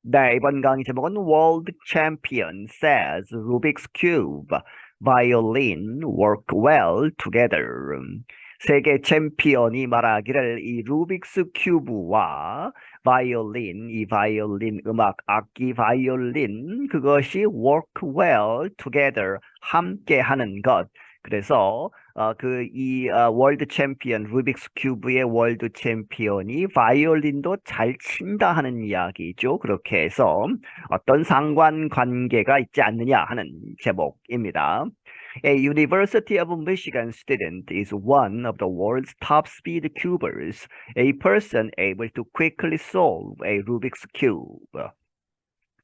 네, 이번 강의 제목은 World Champion says Rubik's Cube, Violin work well together. 세계 챔피언이 말하기를 이 루빅스 큐브와 바이올린, 이 바이올린 음악 악기 바이올린 그것이 work well together 함께 하는 것. 그래서 월드 챔피언 루빅스 큐브의 월드 챔피언이 바이올린도 잘 친다 하는 이야기죠. 그렇게 해서 어떤 상관관계가 있지 않느냐 하는 제목입니다. A University of Michigan student is one of the world's top speed cubers, a person able to quickly solve a Rubik's Cube.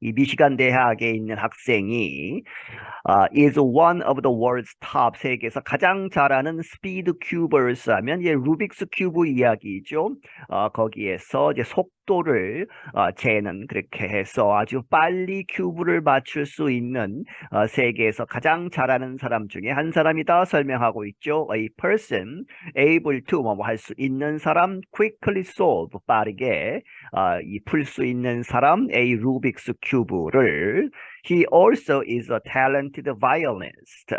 이 미시간 대학에 있는 학생이 is one of the world's top 세계에서 가장 잘하는 스피드 큐버스 하면 이제 루빅스 큐브 이야기죠. 거기에서 이제 속도를 재는 그렇게 해서 아주 빨리 큐브를 맞출 수 있는 세계에서 가장 잘하는 사람 중에 한 사람이다 설명하고 있죠. A person able to 뭐 할 수 있는 사람, quickly solve 빠르게 풀 수 있는 사람, a 루빅스 큐브를 He also is a talented violinist.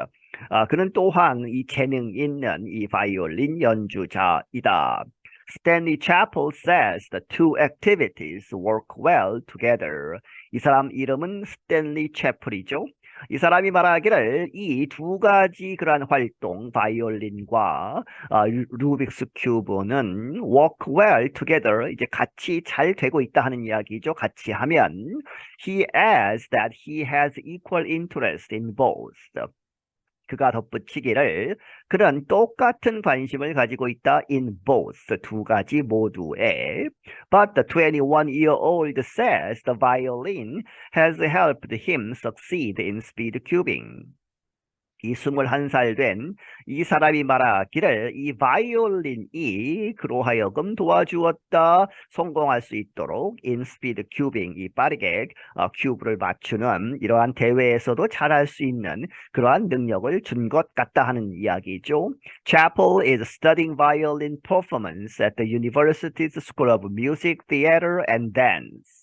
그는 또한 이 재능 있는 이 바이올린 연주자이다. Stanley Chappell says the two activities work well together. 이 사람 이름은 스탠리 채플이죠. 이 사람이 말하기를 이 두 가지 그러한 활동, 바이올린과 루빅스 큐브는 work well together, 이제 같이 잘 되고 있다 하는 이야기죠. 같이 하면 he adds that he has equal interest in both. 그가 덧붙이기를 그는 똑같은 관심을 가지고 있다 in both 두 가지 모두에. But the 21-year-old says the violin has helped him succeed in speed cubing. 이 21살 된 이 사람이 말하기를 이 바이올린이 그로 하여금 도와주었다 성공할 수 있도록 in speed cubing 이 빠르게 큐브를 맞추는 이러한 대회에서도 잘할 수 있는 그러한 능력을 준 것 같다 하는 이야기죠. Chappell is studying violin performance at the University's School of Music, Theater and Dance.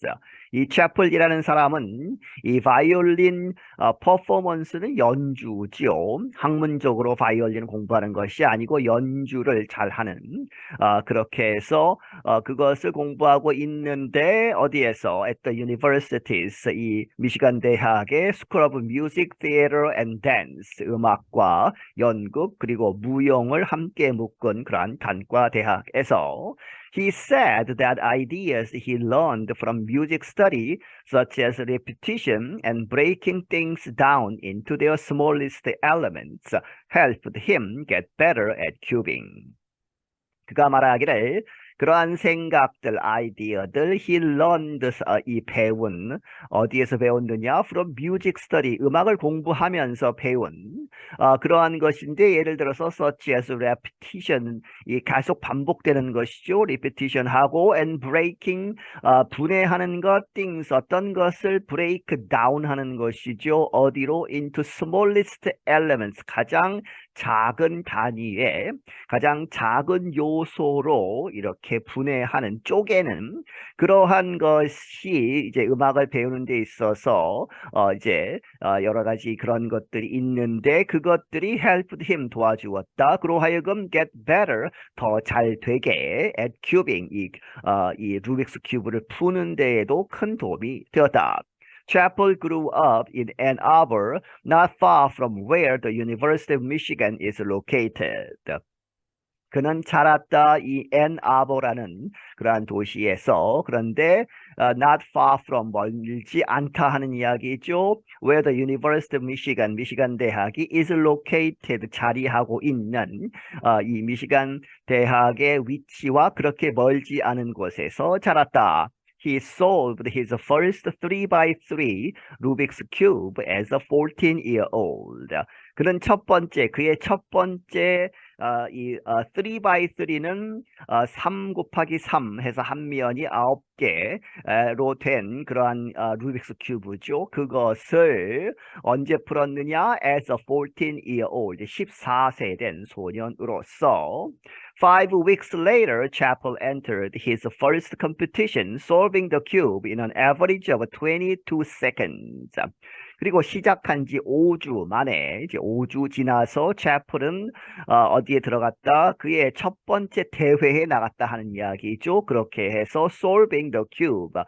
이 채플이라는 사람은 이 바이올린 퍼포먼스는 연주지요. 학문적으로 바이올린 공부하는 것이 아니고 연주를 잘하는 그렇게 해서 그것을 공부하고 있는데 어디에서 at the universities 이 미시간 대학의 School of Music, Theater and Dance 음악과 연극 그리고 무용을 함께 묶은 그러한 단과 대학에서 He said that ideas he learned from music study, such as repetition and breaking things down into their smallest elements, helped him get better at cubing. 그가 말하기를 그러한 생각들, 아이디어들, he learned, 이 배운, 어디에서 배웠느냐? From music study, 음악을 공부하면서 배운, 그러한 것인데, 예를 들어서, such as repetition, 이 계속 반복되는 것이죠. repetition 하고, and breaking, 분해하는 것, things, 어떤 것을 break down 하는 것이죠. 어디로? into smallest elements, 가장 작은 단위에, 가장 작은 요소로 이렇게 분해하는 쪼개는 그러한 것이 이제 음악을 배우는 데 있어서 여러 가지 그런 것들이 있는데 그것들이 helped him 도와주었다. 그로 하여금 get better 더 잘 되게 at cubing 이 루빅스 큐브를 푸는 데에도 큰 도움이 되었다. Chappell grew up in Ann Arbor, not far from where the University of Michigan is located. 그는 자랐다 이 앤아버라는 그러한 도시에서 그런데 not far from 멀지 않다 하는 이야기죠. Where the University of Michigan, 미시간 대학이 is located 자리하고 있는 이 미시간 대학의 위치와 그렇게 멀지 않은 곳에서 자랐다. He solved his first 3x3 Rubik's Cube as a 14-year-old. 그는 그의 첫 번째 3x3는 3 곱하기 3 해서 한 면이 9개로 된 그러한 루빅스 큐브죠. 그것을 언제 풀었느냐? As a 14-year-old, 14세 된 소년으로서 5 weeks later, Chappell entered his first competition, solving the cube in an average of 22 seconds. 그리고 시작한 지 5주 만에 이제 5주 지나서 채플은 어디에 들어갔다? 그의 첫 번째 대회에 나갔다 하는 이야기죠. 그렇게 해서 solving the cube,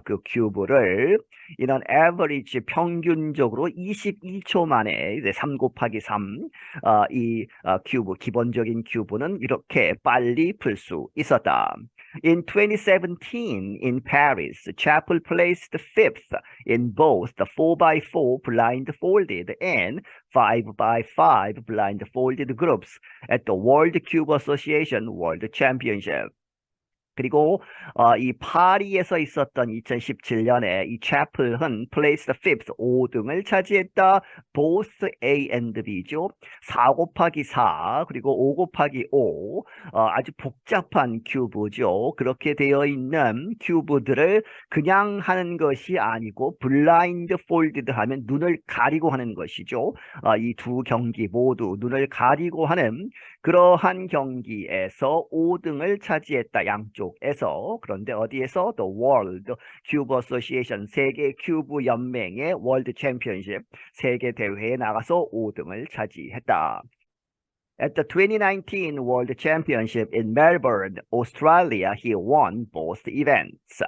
그 큐브를 in an average 평균적으로 22초 만에 이제 3 곱하기 3, 이 큐브 기본적인 큐브는 이렇게 빨리 풀 수 있었다. In 2017 in Paris, Chappell placed fifth in both the 4x4 blindfolded and 5x5 blindfolded groups at the World Cube Association World Championship. 그리고 이 파리에서 있었던 2017년에 이 채플은 placed fifth 5등을 차지했다. both A and B죠. 4 곱하기 4 그리고 5 곱하기 5 아주 복잡한 큐브죠. 그렇게 되어 있는 큐브들을 그냥 하는 것이 아니고 블라인드 폴디드 하면 눈을 가리고 하는 것이죠. 이 두 경기 모두 눈을 가리고 하는 그러한 경기에서 5등을 차지했다. 양쪽에서. 그런데 어디에서? The World Cube Association, 세계 큐브 연맹의 월드 챔피언십, 세계 대회에 나가서 5등을 차지했다. At the 2019 World Championship in Melbourne, Australia, he won both events.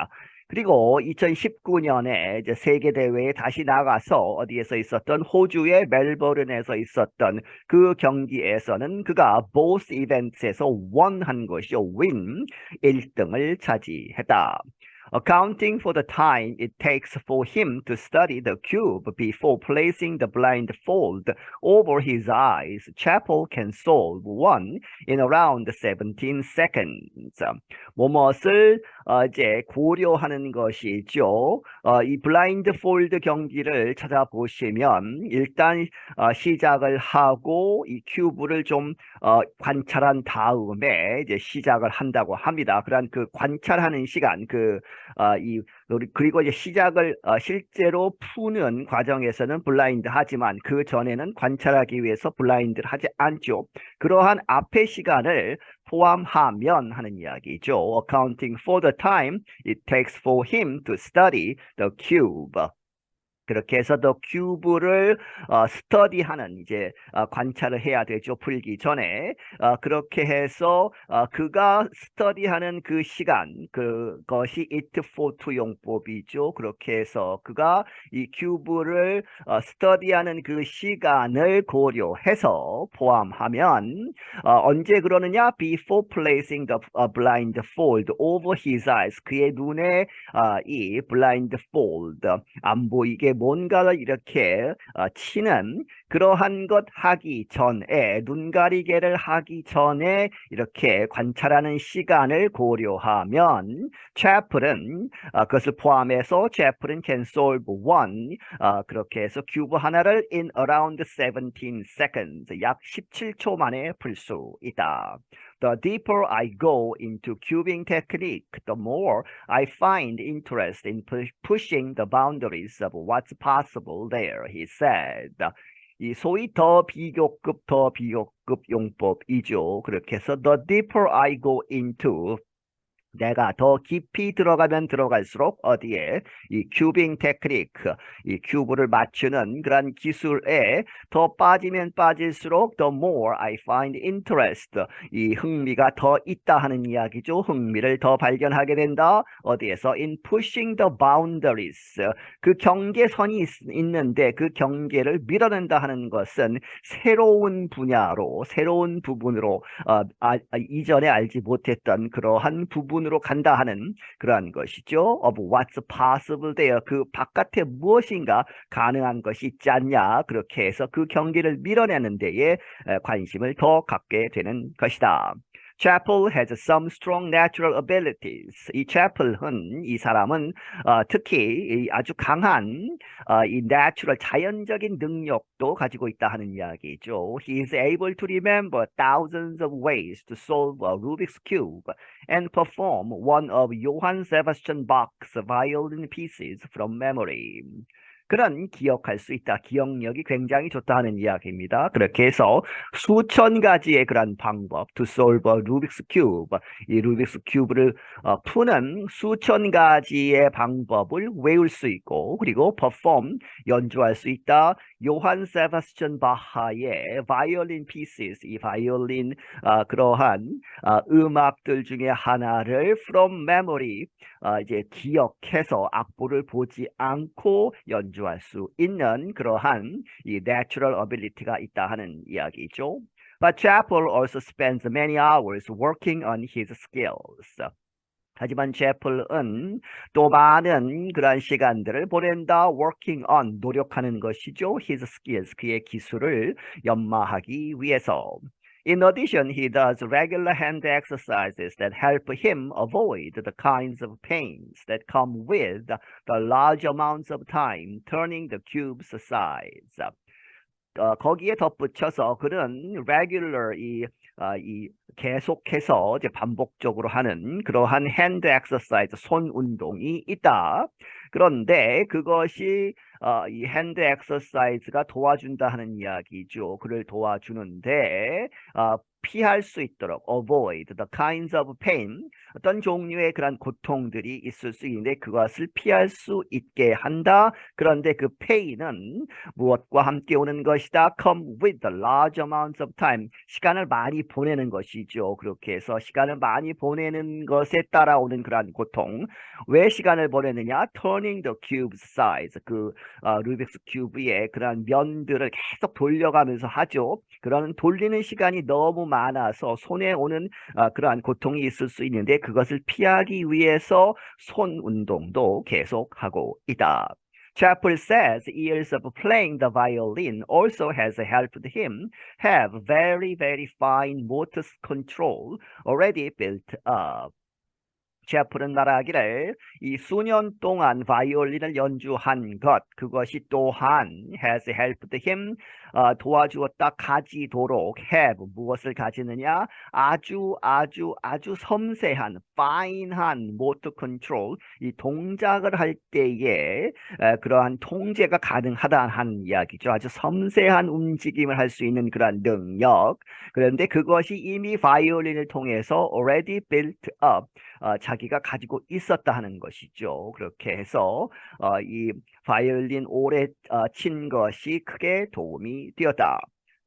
그리고 2019년에 이제 세계 대회에 다시 나가서 어디에서 있었던 호주의 멜버른에서 있었던 그 경기에서는 그가 both events에서 won한 것이요. win 1등을 차지했다. Accounting for the time it takes for him to study the cube before placing the blindfold over his eyes, Chappell can solve one in around 17 seconds. 무엇을 이제 고려하는 것이죠. 이 블라인드폴드 경기를 찾아보시면 일단 시작을 하고 이 큐브를 좀 관찰한 다음에 이제 시작을 한다고 합니다. 그런 그 관찰하는 시간, 그리고 이제 시작을 실제로 푸는 과정에서는 블라인드 하지만 그 전에는 관찰하기 위해서 블라인드를 하지 않죠. 그러한 앞의 시간을 포함하면 하는 이야기죠. Accounting for the time it takes for him to study the cube. 그렇게 해서 더 큐브를 스터디하는 이제 관찰을 해야 되죠. 풀기 전에 그렇게 해서 그가 스터디하는 그 시간 그것이 it for to 용법이죠. 그렇게 해서 그가 이 큐브를 스터디하는 그 시간을 고려해서 포함하면 언제 그러느냐? Before placing the blindfold over his eyes, 그의 눈에 이 blindfold 안 보이게 뭔가를 이렇게 치는 그러한 것 하기 전에 눈가리개를 하기 전에 이렇게 관찰하는 시간을 고려하면 채플은 그것을 포함해서 채플은 can solve one 그렇게 해서 큐브 하나를 in around 17 seconds 약 17초 만에 풀 수 있다. The deeper I go into cubing technique, the more I find interest in pushing the boundaries of what's possible there, he said. 이 소위 더 비교급 용법이죠. 그렇게 해서 the deeper I go into 내가 더 깊이 들어가면 들어갈수록 어디에 이 큐빙 테크니크, 이 큐브를 맞추는 그런 기술에 더 빠지면 빠질수록 the more I find interest, 이 흥미가 더 있다 하는 이야기죠. 흥미를 더 발견하게 된다. 어디에서? in pushing the boundaries, 그 경계선이 있는데 그 경계를 밀어낸다 하는 것은 새로운 분야로, 새로운 부분으로 이전에 알지 못했던 그러한 부분으로 간다 하는 그러한 것이죠. of what's possible there, 그 바깥에 무엇인가 가능한 것이 있지 않냐. 그렇게 해서 그 경계를 밀어내는 데에 관심을 더 갖게 되는 것이다. Chappell has some strong natural abilities. 이 채플은 이 사람은 특히 아주 강한 이 natural 자연적인 능력도 가지고 있다 하는 이야기죠. He is able to remember thousands of ways to solve a Rubik's cube and perform one of Johann Sebastian Bach's violin pieces from memory. 그는 기억할 수 있다. 기억력이 굉장히 좋다는 이야기입니다. 그렇게 해서 수천 가지의 그런 방법, to solve a Rubik's Cube, 이 루빅스 큐브를 푸는 수천 가지의 방법을 외울 수 있고, 그리고 perform, 연주할 수 있다. 요한 세바스찬 바하의 바이올린 pieces, 이 바이올린 그러한 음악들 중에 하나를 from memory, 이제 기억해서 악보를 보지 않고 연주할 수 있는 그러한 이 natural ability가 있다 하는 이야기죠. But Chappell also spends many hours working on his skills. 하지만 채플은 또 많은 그러한 시간들을 보낸다. working on, 노력하는 것이죠. his skills, 그의 기술을 연마하기 위해서. In addition, he does regular hand exercises that help him avoid the kinds of pains that come with the large amounts of time turning the cube's sides. 거기에 덧붙여서 그는 regular 이 계속해서 이제 반복적으로 하는 그러한 hand exercise 손 운동이 있다. 그런데 그것이 이 hand exercise가 도와준다 하는 이야기죠. 그를 도와주는데 피할 수 있도록 avoid the kinds of pain, 어떤 종류의 그런 고통들이 있을 수 있는데 그것을 피할 수 있게 한다. 그런데 그 pain은 무엇과 함께 오는 것이다. come with the large amounts of time, 시간을 많이 보내는 것이죠. 그렇게 해서 시간을 많이 보내는 것에 따라오는 그러한 고통. 왜 시간을 보내느냐? turning the cube's size, 그 루빅스 큐브의 그러한 면들을 계속 돌려가면서 하죠. 그러는 돌리는 시간이 너무 많아서 손에 오는 그러한 고통이 있을 수 있는데 그것을 피하기 위해서 손 운동도 계속하고 있다. Chappell says years of playing the violin also has helped him have very, very fine motor control already built up. 채플은 말하기를 이 수년 동안 바이올린을 연주한 것, 그것이 또한 has helped him, 도와주었다, 가지도록 have, 무엇을 가지느냐? 아주 섬세한 fine한 motor control, 이 동작을 할 때에 그러한 통제가 가능하다 하는 이야기죠. 아주 섬세한 움직임을 할 수 있는 그러한 능력. 그런데 그것이 이미 바이올린을 통해서 already built up, 자기가 가지고 있었다 하는 것이죠. 그렇게 해서 이 바이올린 오래 친 것이 크게 도움이 되었다.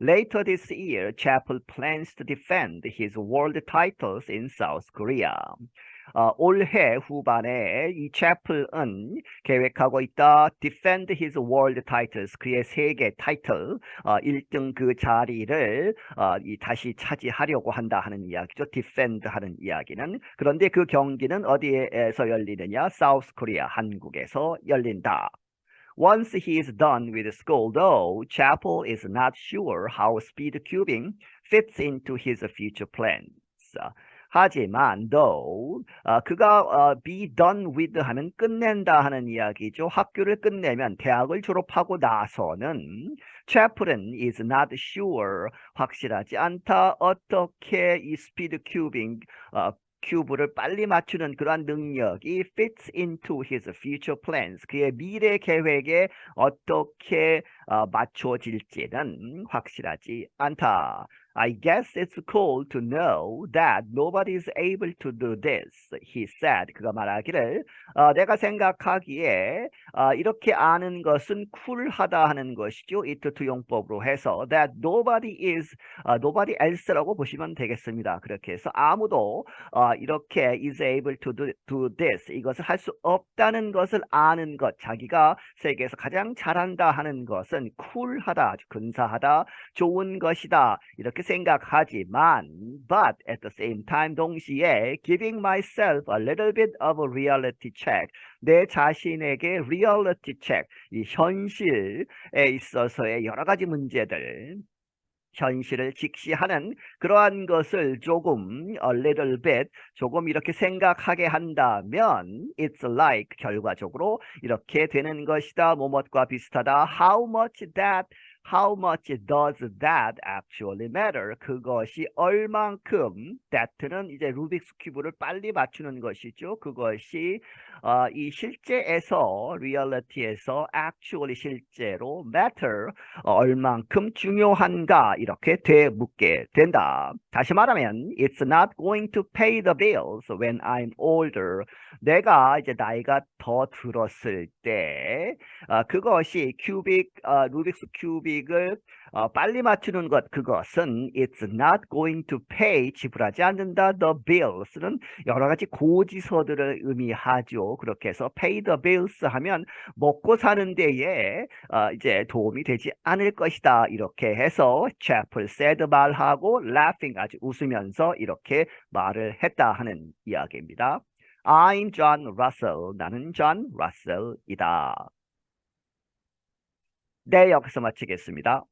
Later this year, Chappell plans to defend his world titles in South Korea. 올해 후반에 이 채플은 계획하고 있다. Defend his world titles, 그의 세계 타이틀 1등 그 자리를 다시 차지하려고 한다 하는 이야기죠. Defend 하는 이야기는. 그런데 그 경기는 어디에서 열리느냐? South Korea, 한국에서 열린다. Once he is done with school, though, Chappell is not sure how speed cubing fits into his future plans. 하지만 though 그가 be done with 하면 끝낸다 하는 이야기죠. 학교를 끝내면 대학을 졸업하고 나서는 채플은 is not sure, 확실하지 않다. 어떻게 이 스피드 큐빙 큐브를 빨리 맞추는 그러한 능력이 fits into his future plans, 그의 미래 계획에 어떻게 맞춰질지는 확실하지 않다. I guess it's cool to know that nobody is able to do this, he said. 그가 말하기를 내가 생각하기에 이렇게 아는 것은 쿨하다 하는 것이죠. it to 용법으로 해서 that nobody is, nobody else라고 보시면 되겠습니다. 그렇게 해서 아무도 이렇게 is able to do this, 이것을 할 수 없다는 것을 아는 것, 자기가 세계에서 가장 잘한다 하는 것은 쿨하다, 아주 근사하다, 좋은 것이다, 이렇게 생각하지만 but at the same time, 동시에 giving myself a little bit of a reality check, 내 자신에게 reality check, 이 현실에 있어서의 여러 가지 문제들, 현실을 직시하는 그러한 것을 조금 a little bit, 조금 이렇게 생각하게 한다면 it's like, 결과적으로 이렇게 되는 것이다. 뭐뭇과 비슷하다. How much that, How much does that actually matter? 그것이 얼만큼, that는 이제 루빅스 큐브를 빨리 맞추는 것이죠. 그것이 이 실제에서, 리얼리티에서 actually 실제로 matter, 얼만큼 중요한가 이렇게 되묻게 된다. 다시 말하면 it's not going to pay the bills when I'm older. 내가 이제 나이가 더 들었을 때 그것이 루빅스 큐빅을 빨리 맞추는 것, 그것은 it's not going to pay, 지불하지 않는다. the bills는 여러 가지 고지서들을 의미하죠. 그렇게 해서 pay the bills 하면 먹고 사는 데에 이제 도움이 되지 않을 것이다. 이렇게 해서 Chappell said 말하고 laughing 아주 웃으면서 이렇게 말을 했다 하는 이야기입니다. I'm John Russell. 나는 John Russell이다. 네, 여기서 마치겠습니다.